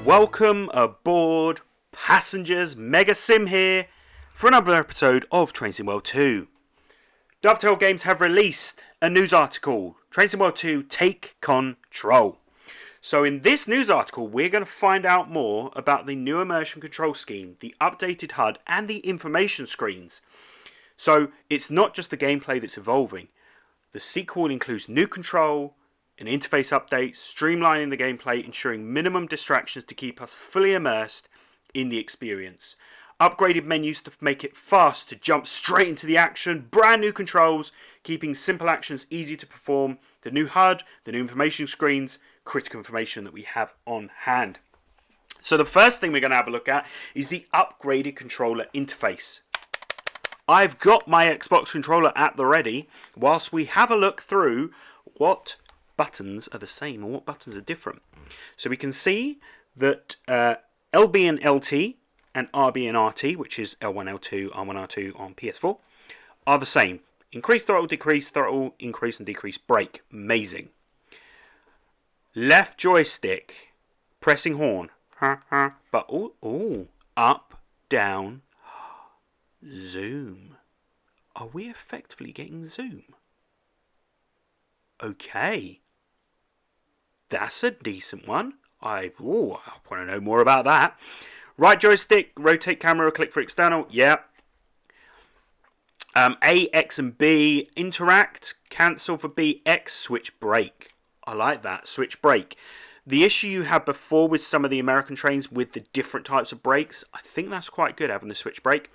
Welcome aboard, passengers. Mega Sim here for another episode of Train Sim World 2. Dovetail Games have released a news article, Train Sim World 2 Take Control. So in this news article, we're going to find out more about the new immersion control scheme, the updated HUD, and the information screens. So it's not just the gameplay that's evolving. The sequel includes new control and interface updates, streamlining the gameplay, ensuring minimum distractions to keep us fully immersed in the experience. Upgraded menus to make it fast to jump straight into the action. Brand new controls, keeping simple actions easy to perform. The new HUD, the new information screens, critical information that we have on hand. So the first thing we're going to have a look at is the upgraded controller interface. I've got my Xbox controller at the ready whilst we have a look through what buttons are the same and what buttons are different. So we can see that LB and LT and RB and RT, which is L1, L2, R1, R2 on PS4, are the same. Increase throttle, decrease throttle, increase and decrease brake. Amazing. Left joystick, pressing horn. But up, down, zoom. Are we effectively getting zoom? Okay. That's a decent one. I want to know more about that. Right joystick, rotate camera, click for external. Yeah. A, X and B, interact, cancel for B, X, switch brake. I like that, switch brake. The issue you had before with some of the American trains with the different types of brakes, I think that's quite good having the switch brake.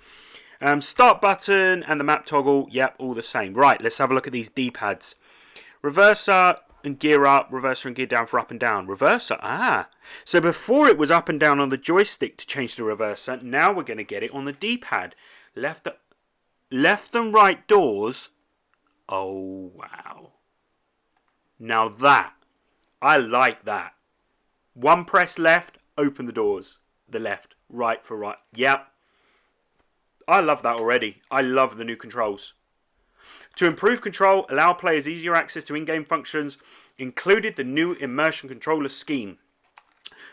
Start button and the map toggle, yep, all the same. Right, let's have a look at these D-pads. Reverser and gear up, reverser and gear down for up and down. Reverser, so before it was up and down on the joystick to change the reverser, now we're going to get it on the D-pad. Left and right doors. Oh, wow. Now that, I like that. One press left, open the doors. The left, right for right. Yep. I love that already. I love the new controls. To improve control, allow players easier access to in-game functions, included the new immersion controller scheme.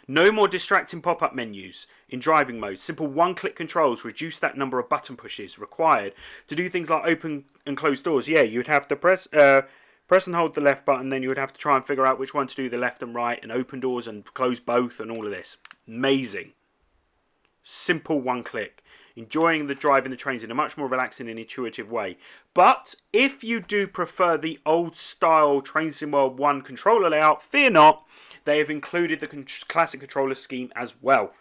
No more distracting pop-up menus in driving mode. Simple one-click controls reduce that number of button pushes required to do things like open and close doors. Yeah, you'd have to press and hold the left button, then you would have to try and figure out which one to do, the left and right, and open doors and close both and all of this. Amazing. Simple one-click. Enjoying the driving the trains in a much more relaxing and intuitive way. But if you do prefer the old style Train Sim World 1 controller layout, fear not, they have included the classic controller scheme as well.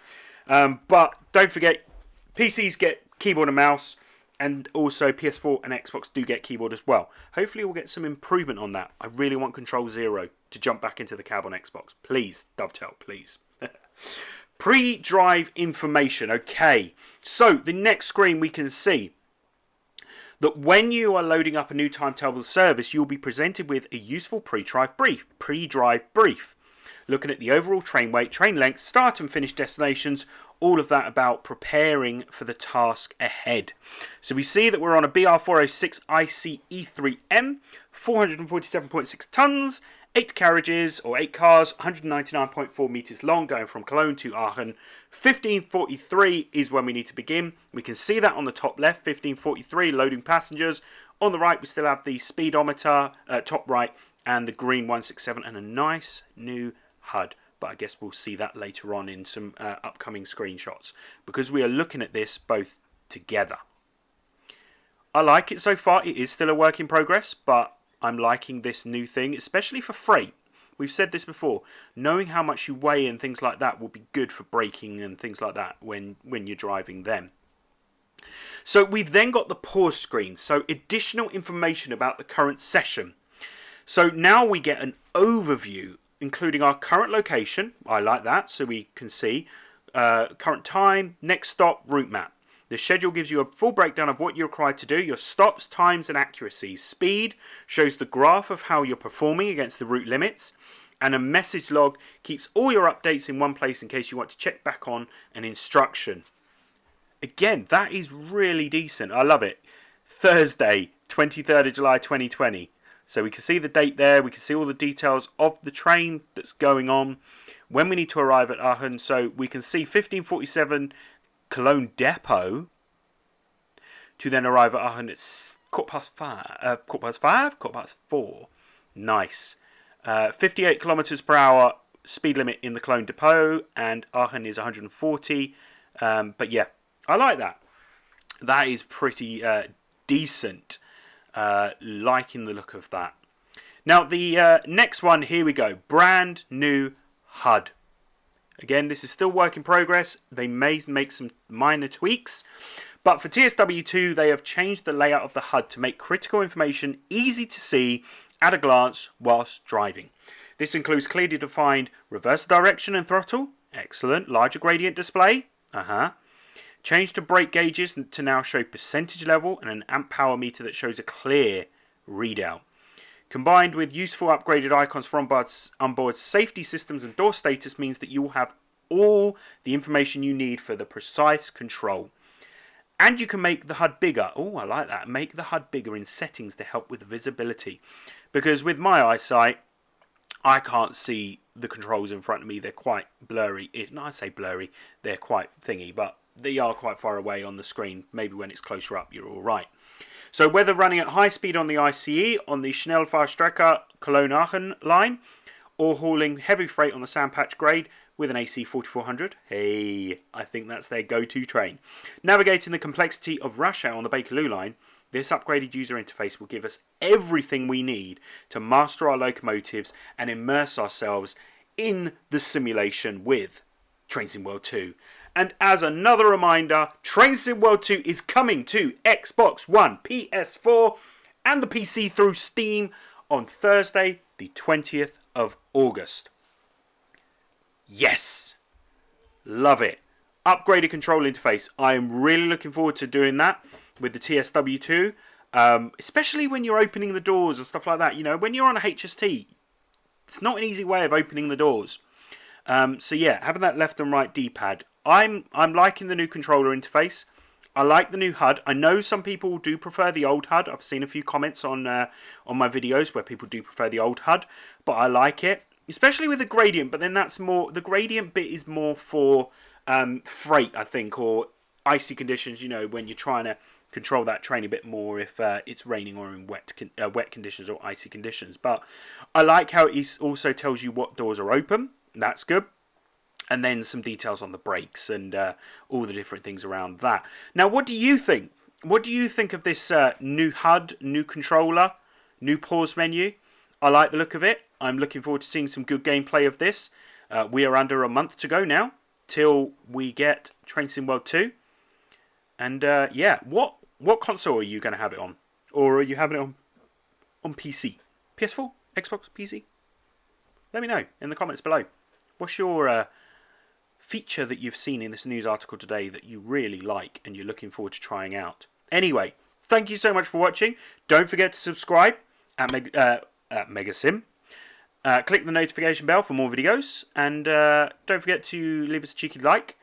But don't forget, PCs get keyboard and mouse, and also PS4 and Xbox do get keyboard as well. Hopefully we'll get some improvement on that. I really want Control Zero to jump back into the cab on Xbox. Please, Dovetail, please. Pre-drive information. Okay, so the next screen we can see that when you are loading up a new timetable service, you'll be presented with a useful pre-drive brief. Looking at the overall train weight, train length, start and finish destinations, all of that about preparing for the task ahead. So we see that we're on a BR406 ICE3M, 447.6 tonnes, 8 carriages, or 8 cars, 199.4 metres long, going from Cologne to Aachen. 1543 is when we need to begin. We can see that on the top left, 1543, loading passengers. On the right, we still have the speedometer, top right, and the green 167, and a nice new HUD. But I guess we'll see that later on in some upcoming screenshots, because we are looking at this both together. I like it so far. It is still a work in progress, but I'm liking this new thing, especially for freight. We've said this before. Knowing how much you weigh and things like that will be good for braking and things like that when you're driving them. So we've then got the pause screen. So additional information about the current session. So now we get an overview, including our current location. I like that. So we can see current time, next stop, route map. The schedule gives you a full breakdown of what you're required to do, your stops, times and accuracies. Speed shows the graph of how you're performing against the route limits. And a message log keeps all your updates in one place in case you want to check back on an instruction. Again, that is really decent. I love it. Thursday, 23rd of July 2020. So we can see the date there. We can see all the details of the train that's going on. when we need to arrive at Aachen. So we can see 1547 Cologne depot to then arrive at Aachen at quarter past 4. Nice. 58 kilometers per hour speed limit in the Cologne depot, and Aachen is 140. But yeah, I like that. That is pretty decent. Liking the look of that. Now the next one, here we go. Brand new HUD. Again, this is still work in progress. They may make some minor tweaks. But for TSW2, they have changed the layout of the HUD to make critical information easy to see at a glance whilst driving. This includes clearly defined reverse direction and throttle. Excellent. Larger gradient display. Change to brake gauges to now show percentage level and an amp power meter that shows a clear readout. Combined with useful upgraded icons for onboard safety systems and door status means that you will have all the information you need for the precise control. And you can make the HUD bigger. Oh, I like that. Make the HUD bigger in settings to help with visibility. Because with my eyesight, I can't see the controls in front of me. They're quite blurry. I say blurry. They're quite thingy, but they are quite far away on the screen. Maybe when it's closer up, you're all right. So whether running at high speed on the ICE, on the Schnellfahrstrecke Cologne-Aachen line, or hauling heavy freight on the Sandpatch grade with an AC 4400, hey, I think that's their go-to train. Navigating the complexity of rush hour on the Bakerloo line, this upgraded user interface will give us everything we need to master our locomotives and immerse ourselves in the simulation with Train Sim World 2. And as another reminder, Train Sim World 2 is coming to Xbox One, PS4 and the PC through Steam on Thursday, the 20th of August. Yes! Love it. Upgraded control interface. I am really looking forward to doing that with the TSW2. Especially when you're opening the doors and stuff like that. You know, when you're on a HST, it's not an easy way of opening the doors. So yeah, having that left and right D-pad. I'm liking the new controller interface. I like the new HUD. I know some people do prefer the old HUD. I've seen a few comments on my videos where people do prefer the old HUD, but I like it, especially with the gradient. But then that's more, the gradient bit is more for freight, I think, or icy conditions. You know, when you're trying to control that train a bit more if it's raining or in wet conditions or icy conditions. But I like how it also tells you what doors are open. That's good. And then some details on the brakes and all the different things around that. Now, what do you think? What do you think of this new HUD, new controller, new pause menu? I like the look of it. I'm looking forward to seeing some good gameplay of this. We are under a month to go now till we get Train Sim World 2. And yeah, what console are you going to have it on? Or are you having it on PC? PS4? Xbox? PC? Let me know in the comments below. What's your feature that you've seen in this news article today that you really like and you're looking forward to trying out? Anyway, thank you so much for watching. Don't forget to subscribe at Megasim. Click the notification bell for more videos. And don't forget to leave us a cheeky like.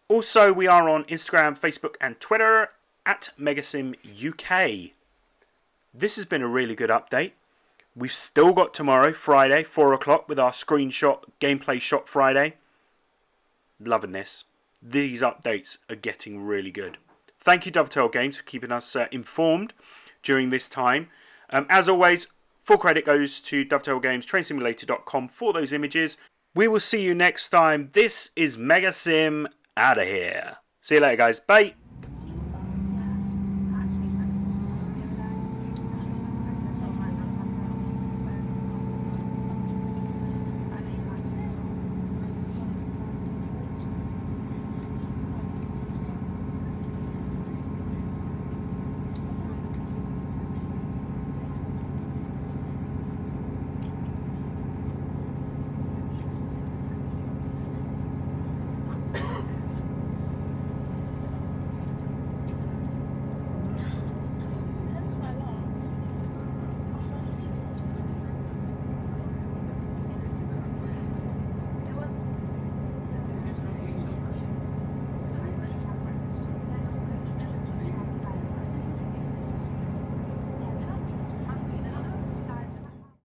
Also, we are on Instagram, Facebook and Twitter at Megasim UK. This has been a really good update. We've still got tomorrow, Friday, 4 o'clock with our screenshot, gameplay shot Friday. Loving this. These updates are getting really good. Thank you, Dovetail Games, for keeping us informed during this time. As always, full credit goes to Dovetail Games, trainsimulator.com for those images. We will see you next time. This is Megasim out of here. See you later, guys. Bye.